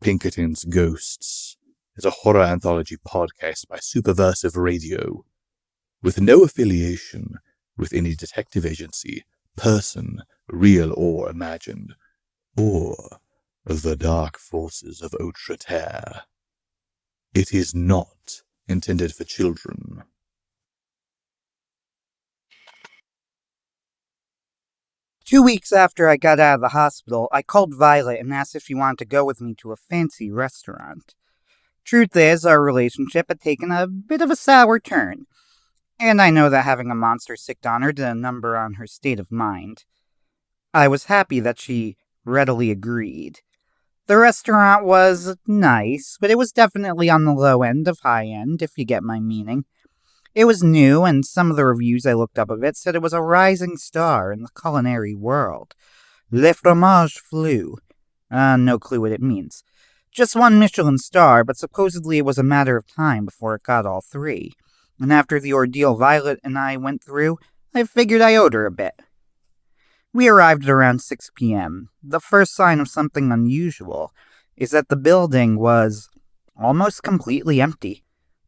Pinkertons Ghosts is a horror anthology podcast by Superversive Radio, with no affiliation with any detective agency, person, real or imagined, or the dark forces of Outre Terre. It is not intended for children. Two weeks after I got out of the hospital, I called Violet and asked if she wanted to go with me to a fancy restaurant. Truth is, our relationship had taken a bit of a sour turn, and I know that having a monster sicked on her did a number on her state of mind. I was happy that she readily agreed. The restaurant was nice, but it was definitely on the low end of high end, if you get my meaning. It was new, and some of the reviews I looked up of it said it was a rising star in the culinary world. Le fromage flou. No clue what it means. Just one Michelin star, but supposedly it was a matter of time before it got all three. And after the ordeal Violet and I went through, I figured I owed her a bit. We arrived at around 6 p.m. The first sign of something unusual is that the building was almost completely empty.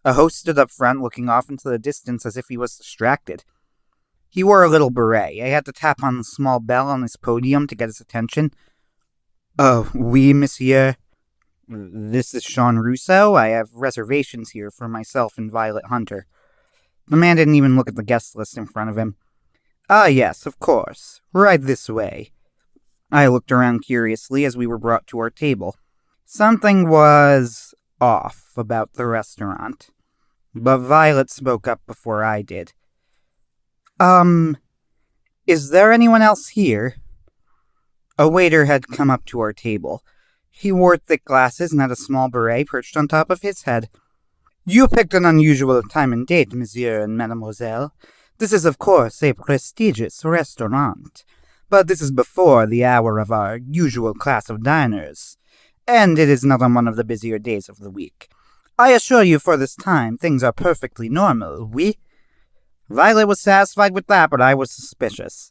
A host stood up front looking off into the distance as if he was distracted. He wore a little beret. I had to tap on the small bell on his podium to get his attention. Oui, monsieur. This is Sean Russo. I have reservations here for myself and Violet Hunter. The man didn't even look at the guest list in front of him. Yes, of course. Right this way. I looked around curiously as we were brought to our table. Something was off about the restaurant, but Violet spoke up before I did. Is there anyone else here? A waiter had come up to our table. He wore thick glasses and had a small beret perched on top of his head. You picked an unusual time and date, monsieur and mademoiselle. This is, of course, a prestigious restaurant, but this is before the hour of our usual class of diners, and it is not on one of the busier days of the week. I assure you for this time, things are perfectly normal, oui? Violet was satisfied with that, but I was suspicious.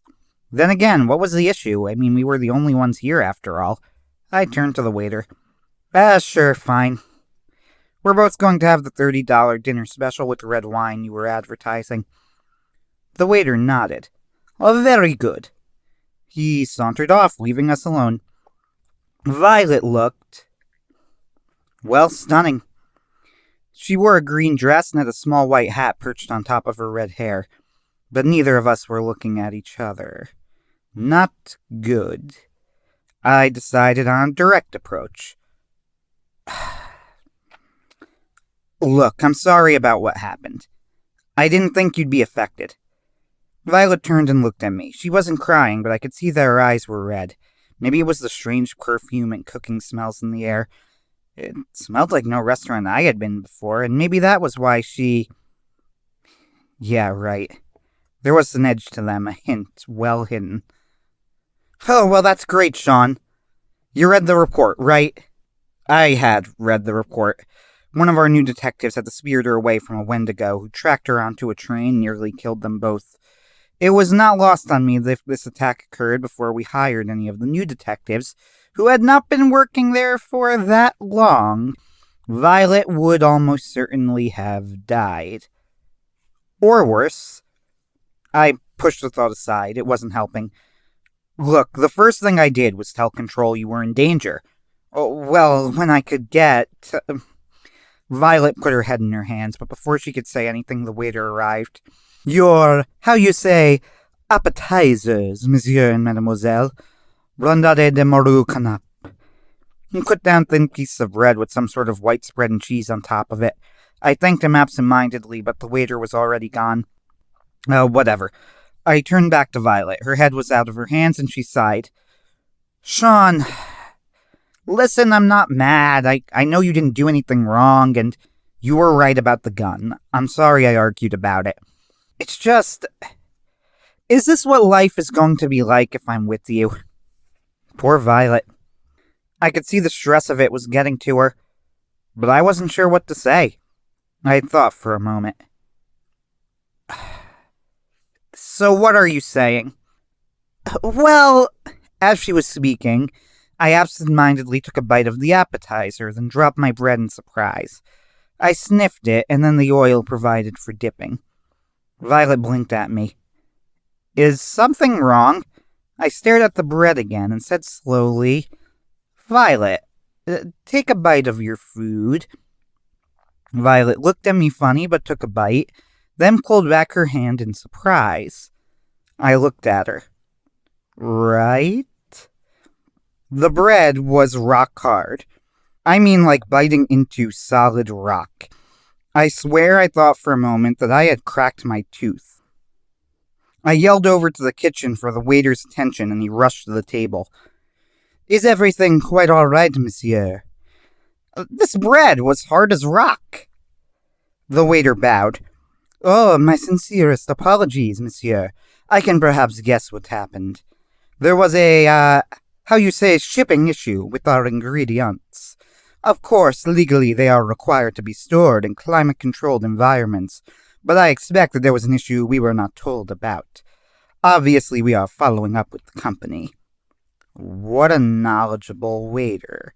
Then again, what was the issue? I mean, we were the only ones here after all. I turned to the waiter. Sure, fine. We're both going to have the $30 dinner special with the red wine you were advertising. The waiter nodded. Very good. He sauntered off, leaving us alone. Violet looked, well, stunning. She wore a green dress and had a small white hat perched on top of her red hair, but neither of us were looking at each other. Not good. I decided on a direct approach. Look, I'm sorry about what happened. I didn't think you'd be affected. Violet turned and looked at me. She wasn't crying, but I could see that her eyes were red. Maybe it was the strange perfume and cooking smells in the air. It smelled like no restaurant I had been before, and maybe that was why she... Yeah, right. There was an edge to them, a hint, well hidden. Oh, well, that's great, Sean. You read the report, right? I had read the report. One of our new detectives had to spirit her away from a Wendigo who tracked her onto a train and nearly killed them both. It was not lost on me that this attack occurred before we hired any of the new detectives, who had not been working there for that long. Violet would almost certainly have died. Or worse. I pushed the thought aside. It wasn't helping. Look, the first thing I did was tell Control you were in danger. Oh, well, when I could get... Violet put her head in her hands, but before she could say anything, the waiter arrived. Your, how you say, appetizers, monsieur and mademoiselle. Rondade de Morrow canap. He put down thin pieces of bread with some sort of white spread and cheese on top of it. I thanked him absent-mindedly, but the waiter was already gone. Whatever. I turned back to Violet. Her head was out of her hands, and she sighed. Sean, listen, I'm not mad. I know you didn't do anything wrong, and you were right about the gun. I'm sorry I argued about it. It's just... Is this what life is going to be like if I'm with you? Poor Violet. I could see the stress of it was getting to her, but I wasn't sure what to say. I thought for a moment. So what are you saying? Well, as she was speaking, I absent-mindedly took a bite of the appetizer, then dropped my bread in surprise. I sniffed it, and then the oil provided for dipping. Violet blinked at me. Is something wrong? I stared at the bread again and said slowly, Violet, take a bite of your food. Violet looked at me funny but took a bite, then pulled back her hand in surprise. I looked at her. Right? The bread was rock hard. I mean like biting into solid rock. I swear I thought for a moment that I had cracked my tooth. I yelled over to the kitchen for the waiter's attention and he rushed to the table. Is everything quite all right, monsieur? This bread was hard as rock. The waiter bowed. Oh, my sincerest apologies, monsieur. I can perhaps guess what happened. There was a, shipping issue with our ingredients. Of course, legally they are required to be stored in climate-controlled environments, but I expect that there was an issue we were not told about. Obviously, we are following up with the company. What a knowledgeable waiter.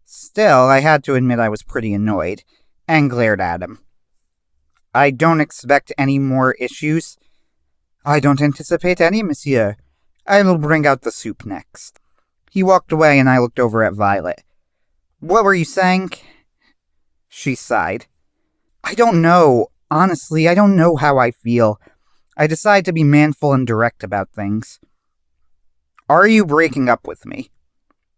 Still, I had to admit I was pretty annoyed, and glared at him. I don't expect any more issues. I don't anticipate any, monsieur. I will bring out the soup next. He walked away and I looked over at Violet. What were you saying? She sighed. I don't know. Honestly, I don't know how I feel. I decide to be manful and direct about things. Are you breaking up with me?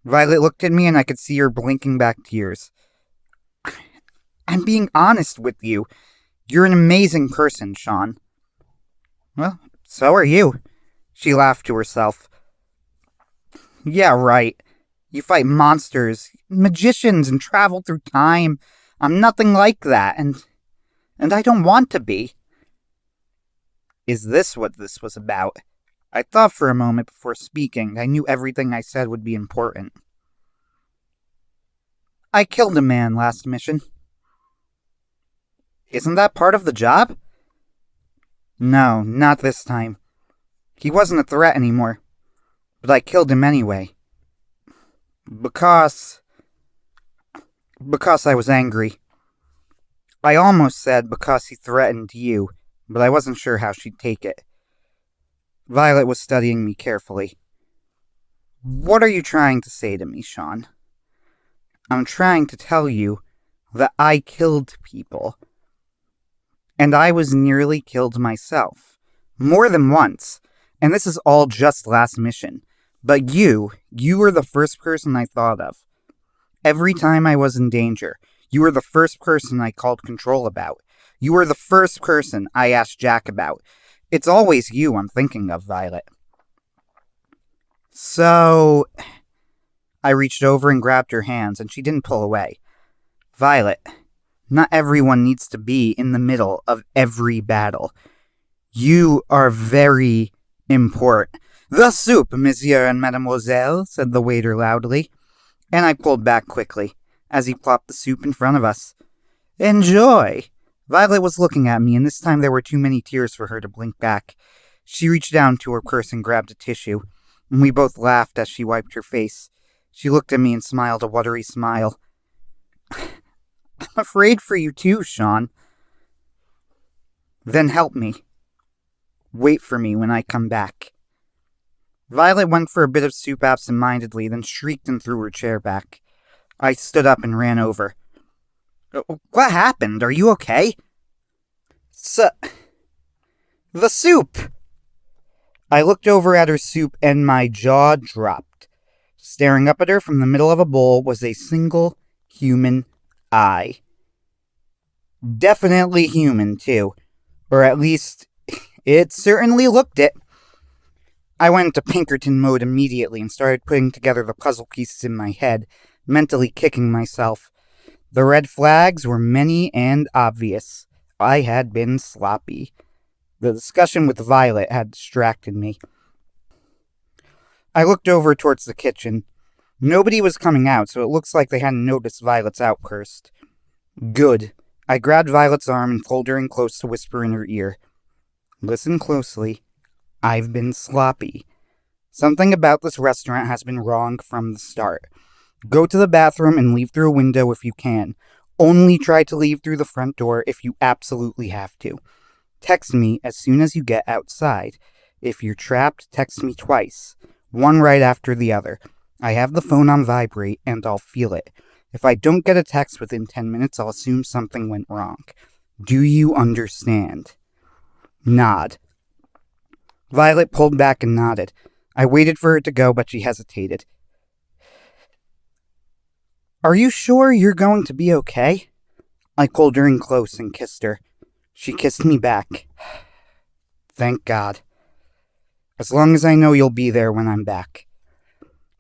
Violet looked at me and I could see her blinking back tears. I'm being honest with you. You're an amazing person, Sean. Well, so are you. She laughed to herself. Yeah, right. You fight monsters, magicians, and travel through time. I'm nothing like that, and I don't want to be. Is this what this was about? I thought for a moment before speaking. I knew everything I said would be important. I killed a man last mission. Isn't that part of the job? No, not this time. He wasn't a threat anymore. But I killed him anyway. Because I was angry. I almost said because he threatened you, but I wasn't sure how she'd take it. Violet was studying me carefully. What are you trying to say to me, Sean? I'm trying to tell you that I killed people. And I was nearly killed myself. More than once. And this is all just last mission. But you were the first person I thought of. Every time I was in danger, you were the first person I called control about. You were the first person I asked Jack about. It's always you I'm thinking of, Violet. So... I reached over and grabbed her hands, and she didn't pull away. Violet, not everyone needs to be in the middle of every battle. You are very important. The soup, monsieur and mademoiselle, said the waiter loudly, and I pulled back quickly, as he plopped the soup in front of us. Enjoy! Violet was looking at me, and this time there were too many tears for her to blink back. She reached down to her purse and grabbed a tissue, and we both laughed as she wiped her face. She looked at me and smiled a watery smile. I'm afraid for you too, Sean. Then help me. Wait for me when I come back. Violet went for a bit of soup absent-mindedly, then shrieked and threw her chair back. I stood up and ran over. What happened? Are you okay? The soup! I looked over at her soup and my jaw dropped. Staring up at her from the middle of a bowl was a single human eye. Definitely human, too. Or at least, it certainly looked it. I went into Pinkerton mode immediately and started putting together the puzzle pieces in my head, mentally kicking myself. The red flags were many and obvious. I had been sloppy. The discussion with Violet had distracted me. I looked over towards the kitchen. Nobody was coming out, so it looks like they hadn't noticed Violet's outburst. Good. I grabbed Violet's arm and pulled her in close to whisper in her ear. Listen closely. I've been sloppy. Something about this restaurant has been wrong from the start. Go to the bathroom and leave through a window if you can. Only try to leave through the front door if you absolutely have to. Text me as soon as you get outside. If you're trapped, text me twice. One right after the other. I have the phone on vibrate and I'll feel it. If I don't get a text within 10 minutes, I'll assume something went wrong. Do you understand? Nod. Violet pulled back and nodded. I waited for her to go, but she hesitated. Are you sure you're going to be okay? I pulled her in close and kissed her. She kissed me back. Thank God. As long as I know you'll be there when I'm back.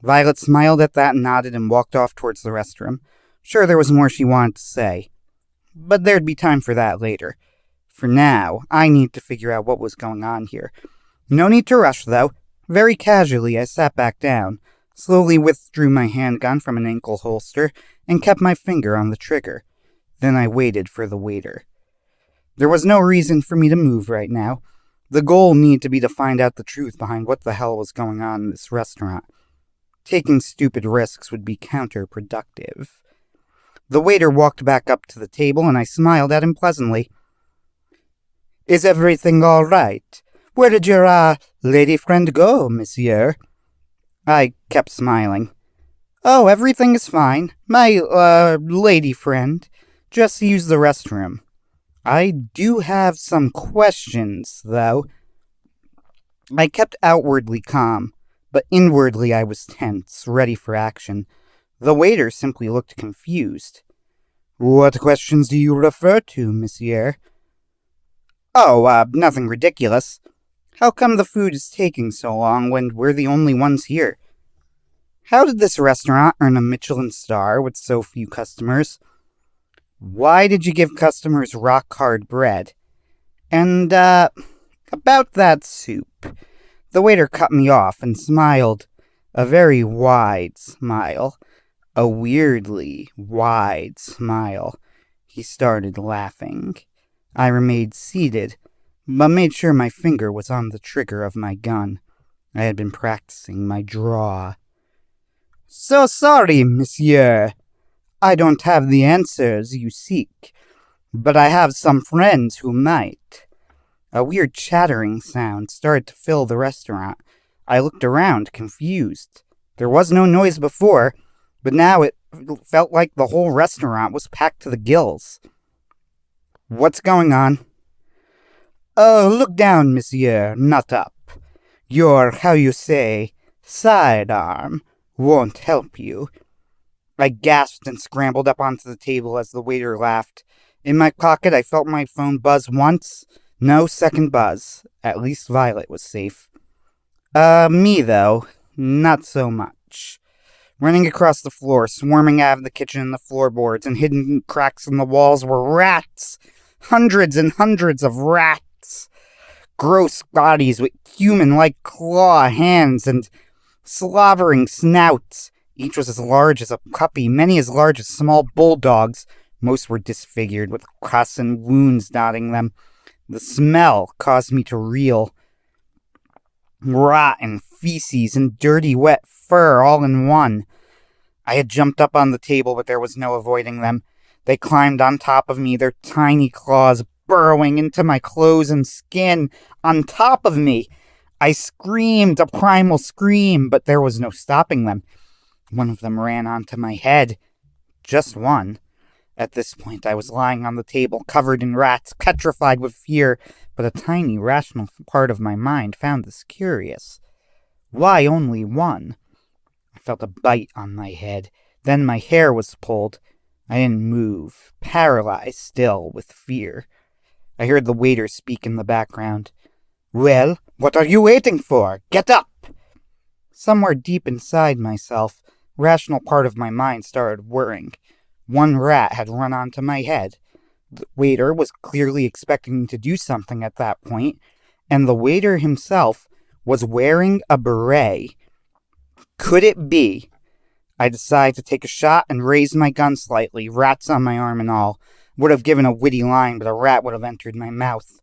Violet smiled at that and nodded and walked off towards the restroom. Sure, there was more she wanted to say, but there'd be time for that later. For now, I need to figure out what was going on here. No need to rush, though. Very casually, I sat back down, slowly withdrew my handgun from an ankle holster, and kept my finger on the trigger. Then I waited for the waiter. There was no reason for me to move right now. The goal needed to be to find out the truth behind what the hell was going on in this restaurant. Taking stupid risks would be counterproductive. The waiter walked back up to the table, and I smiled at him pleasantly. Is everything all right? Where did your, lady friend go, monsieur? I kept smiling. Oh, everything is fine. My, lady friend just used the restroom. I do have some questions, though. I kept outwardly calm, but inwardly I was tense, ready for action. The waiter simply looked confused. What questions do you refer to, monsieur? Oh, nothing ridiculous. How come the food is taking so long when we're the only ones here? How did this restaurant earn a Michelin star with so few customers? Why did you give customers rock-hard bread? And, about that soup. The waiter cut me off and smiled. A very wide smile. A weirdly wide smile. He started laughing. I remained seated, but made sure my finger was on the trigger of my gun. I had been practicing my draw. So sorry, monsieur. I don't have the answers you seek, but I have some friends who might. A weird chattering sound started to fill the restaurant. I looked around, confused. There was no noise before, but now it felt like the whole restaurant was packed to the gills. What's going on? Oh, look down, monsieur, not up. Your, how you say, sidearm won't help you. I gasped and scrambled up onto the table as the waiter laughed. In my pocket, I felt my phone buzz once. No second buzz. At least Violet was safe. Me, though, not so much. Running across the floor, swarming out of the kitchen and the floorboards, and hidden cracks in the walls were rats. Hundreds and hundreds of rats. Gross bodies with human-like claw hands and slobbering snouts. Each was as large as a puppy, many as large as small bulldogs. Most were disfigured, with cuts and wounds dotting them. The smell caused me to reel. Rot and feces and dirty, wet fur all in one. I had jumped up on the table, but there was no avoiding them. They climbed on top of me, their tiny claws burrowing into my clothes and skin. On top of me! I screamed a primal scream, but there was no stopping them. One of them ran onto my head. Just one. At this point, I was lying on the table, covered in rats, petrified with fear, but a tiny, rational part of my mind found this curious. Why only one? I felt a bite on my head. Then my hair was pulled. I didn't move, paralyzed still with fear. I heard the waiter speak in the background. Well, what are you waiting for? Get up! Somewhere deep inside myself, rational part of my mind started whirring. One rat had run onto my head. The waiter was clearly expecting me to do something at that point, and the waiter himself was wearing a beret. Could it be? I decided to take a shot and raised my gun slightly, rats on my arm and all. Would have given a witty line, but a rat would have entered my mouth.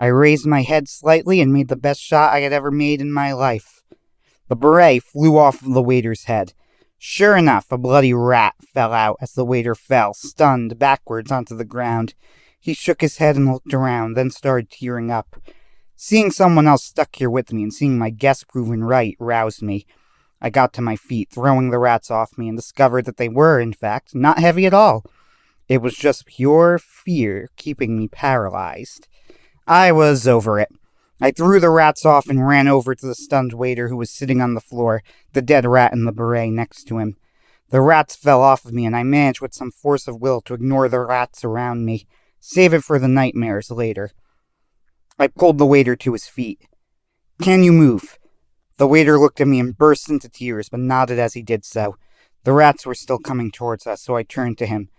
I raised my head slightly and made the best shot I had ever made in my life. The beret flew off of the waiter's head. Sure enough, a bloody rat fell out as the waiter fell, stunned, backwards onto the ground. He shook his head and looked around, then started tearing up. Seeing someone else stuck here with me and seeing my guess proven right roused me. I got to my feet, throwing the rats off me, and discovered that they were, in fact, not heavy at all. It was just pure fear keeping me paralyzed. I was over it. I threw the rats off and ran over to the stunned waiter who was sitting on the floor, the dead rat in the beret next to him. The rats fell off of me, and I managed with some force of will to ignore the rats around me. Save it for the nightmares later. I pulled the waiter to his feet. "Can you move?" The waiter looked at me and burst into tears, but nodded as he did so. The rats were still coming towards us, so I turned to him.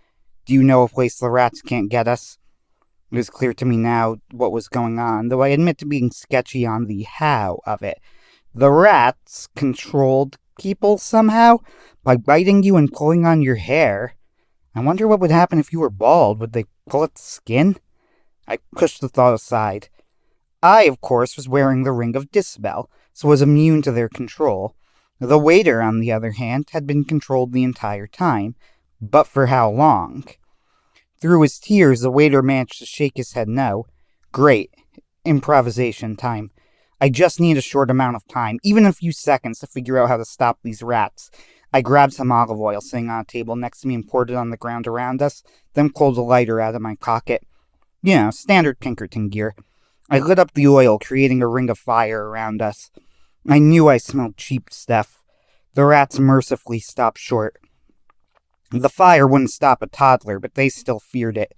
"Do you know a place the rats can't get us?" It was clear to me now what was going on, though I admit to being sketchy on the how of it. The rats controlled people somehow by biting you and pulling on your hair. I wonder what would happen if you were bald. Would they pull at the skin? I pushed the thought aside. I, of course, was wearing the Ring of Dispel, so was immune to their control. The waiter, on the other hand, had been controlled the entire time, but for how long? Through his tears, the waiter managed to shake his head no. Great. Improvisation time. I just need a short amount of time, even a few seconds, to figure out how to stop these rats. I grabbed some olive oil sitting on a table next to me and poured it on the ground around us, then pulled a lighter out of my pocket. Standard Pinkerton gear. I lit up the oil, creating a ring of fire around us. I knew I smelled cheap stuff. The rats mercifully stopped short. The fire wouldn't stop a toddler, but they still feared it.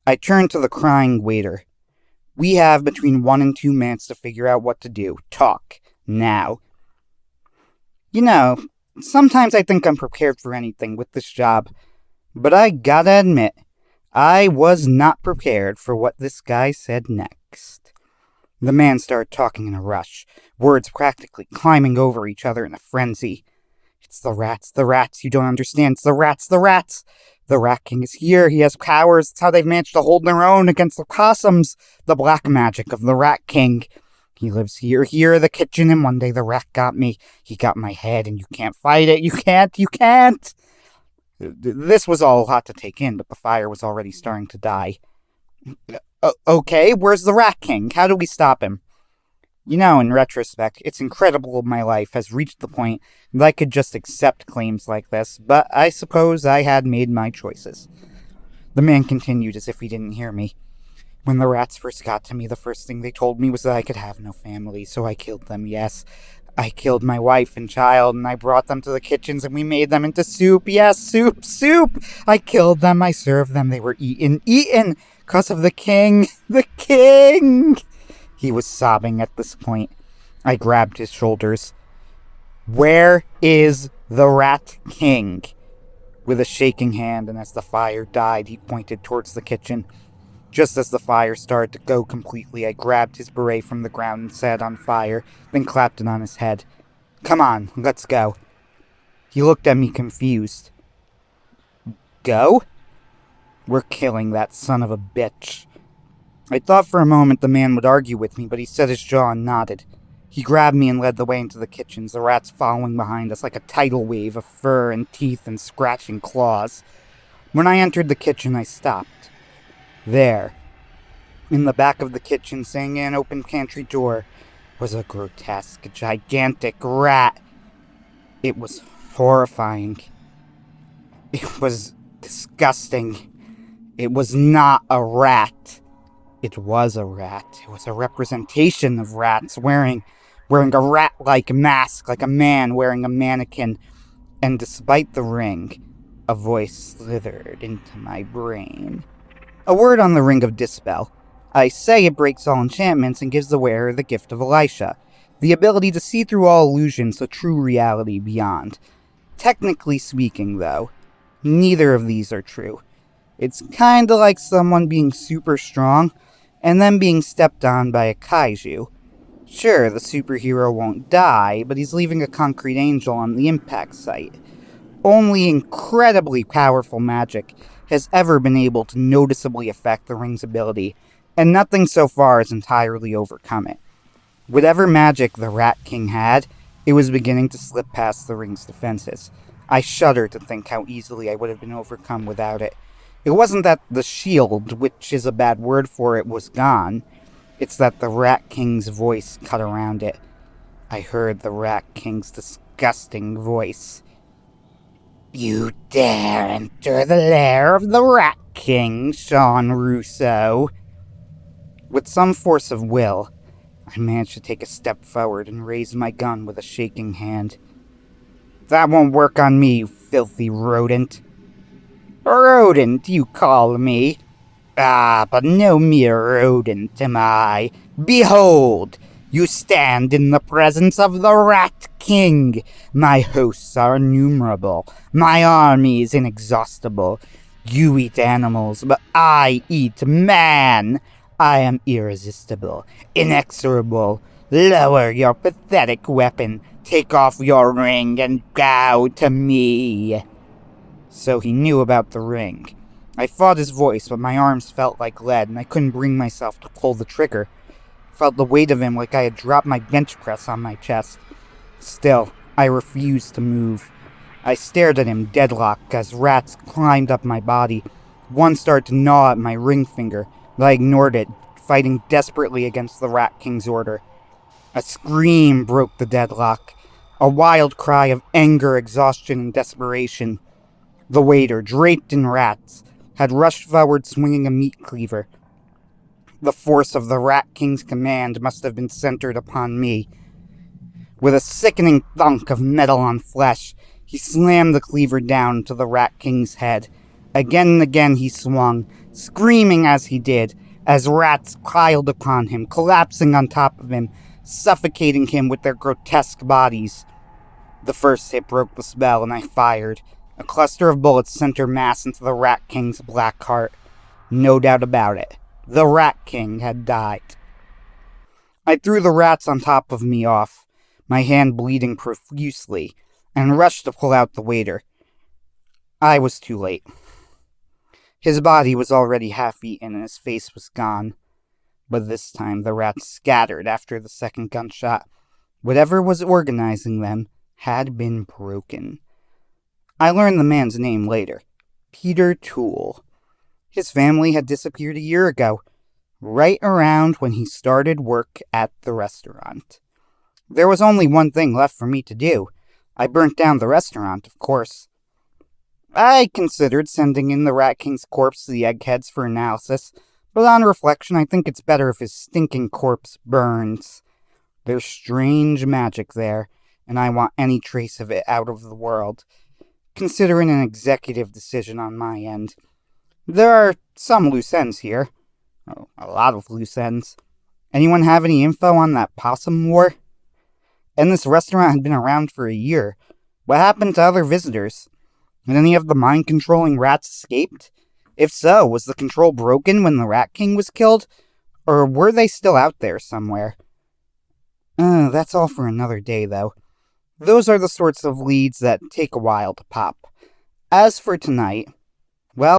I turned to the crying waiter. "We have between 1 and 2 minutes to figure out what to do. Talk. Now." Sometimes I think I'm prepared for anything with this job. But I gotta admit, I was not prepared for what this guy said next. The man started talking in a rush, words practically climbing over each other in a frenzy. "It's the rats, you don't understand, it's the rats! The Rat King is here, he has powers, it's how they've managed to hold their own against the possums, the black magic of the Rat King. He lives here in the kitchen, and one day the rat got me. He got my head, and you can't fight it, you can't! This was all a lot to take in, but the fire was already starting to die. Okay, where's the Rat King? How do we stop him? In retrospect, it's incredible my life has reached the point that I could just accept claims like this, but I suppose I had made my choices. The man continued as if he didn't hear me. "When the rats first got to me, the first thing they told me was that I could have no family, so I killed them, yes. I killed my wife and child, and I brought them to the kitchens, and we made them into soup. Yes, soup! I killed them, I served them, they were eaten, 'cause of the king, the king!" He was sobbing at this point. I grabbed his shoulders. "Where is the Rat King?" With a shaking hand, and as the fire died, he pointed towards the kitchen. Just as the fire started to go completely, I grabbed his beret from the ground and set it on fire, then clapped it on his head. "Come on, let's go." He looked at me confused. "Go? We're killing that son of a bitch." I thought for a moment the man would argue with me, but he set his jaw and nodded. He grabbed me and led the way into the kitchens, the rats following behind us like a tidal wave of fur and teeth and scratching claws. When I entered the kitchen, I stopped. There, in the back of the kitchen, saying in an open pantry door, was a grotesque, gigantic rat. It was horrifying. It was disgusting. It was not a rat. It was a rat. It was a representation of rats, wearing a rat-like mask, like a man wearing a mannequin. And despite the ring, a voice slithered into my brain. A word on the Ring of Dispel. I say it breaks all enchantments and gives the wearer the gift of Elisha, the ability to see through all illusions to true reality beyond. Technically speaking, though, neither of these are true. It's kinda like someone being super strong, and then being stepped on by a kaiju. Sure, the superhero won't die, but he's leaving a concrete angel on the impact site. Only incredibly powerful magic has ever been able to noticeably affect the ring's ability, and nothing so far has entirely overcome it. Whatever magic the Rat King had, It was beginning to slip past the ring's defenses. I shudder to think how easily I would have been overcome without it. It wasn't that the shield, which is a bad word for it, was gone. It's that the Rat King's voice cut around it. I heard the Rat King's disgusting voice. "You dare enter the lair of the Rat King, Sean Russo." With some force of will, I managed to take a step forward and raise my gun with a shaking hand. "That won't work on me, you filthy rodent." "Rodent, you call me? Ah, but no mere rodent am I. Behold, you stand in the presence of the Rat King. My hosts are innumerable. My army is inexhaustible. You eat animals, but I eat man. I am irresistible, inexorable. Lower your pathetic weapon. Take off your ring and bow to me." So he knew about the ring. I fought his voice, but my arms felt like lead, and I couldn't bring myself to pull the trigger. Felt the weight of him like I had dropped my bench press on my chest. Still, I refused to move. I stared at him deadlocked as rats climbed up my body. One started to gnaw at my ring finger, but I ignored it, fighting desperately against the Rat King's order. A scream broke the deadlock, a wild cry of anger, exhaustion, and desperation. The waiter, draped in rats, had rushed forward swinging a meat cleaver. The force of the Rat King's command must have been centered upon me. With a sickening thunk of metal on flesh, he slammed the cleaver down to the Rat King's head. Again and again he swung, screaming as he did, as rats piled upon him, collapsing on top of him, suffocating him with their grotesque bodies. The first hit broke the spell, and I fired. A cluster of bullets sent her mass into the Rat King's black heart. No doubt about it. The Rat King had died. I threw the rats on top of me off, my hand bleeding profusely, and rushed to pull out the waiter. I was too late. His body was already half eaten and his face was gone. But this time the rats scattered after the second gunshot. Whatever was organizing them had been broken. I learned the man's name later. Peter Toole. His family had disappeared a year ago, right around when he started work at the restaurant. There was only one thing left for me to do. I burnt down the restaurant, of course. I considered sending in the Rat King's corpse to the eggheads for analysis, but on reflection, I think it's better if his stinking corpse burns. There's strange magic there, and I want any trace of it out of the world. Considering an executive decision on my end. There are some loose ends here. Oh, a lot of loose ends. Anyone have any info on that possum war? And this restaurant had been around for a year. What happened to other visitors? Had any of the mind-controlling rats escaped? If so, was the control broken when the Rat King was killed? Or were they still out there somewhere? That's all for another day, though. Those are the sorts of leads that take a while to pop. As for tonight,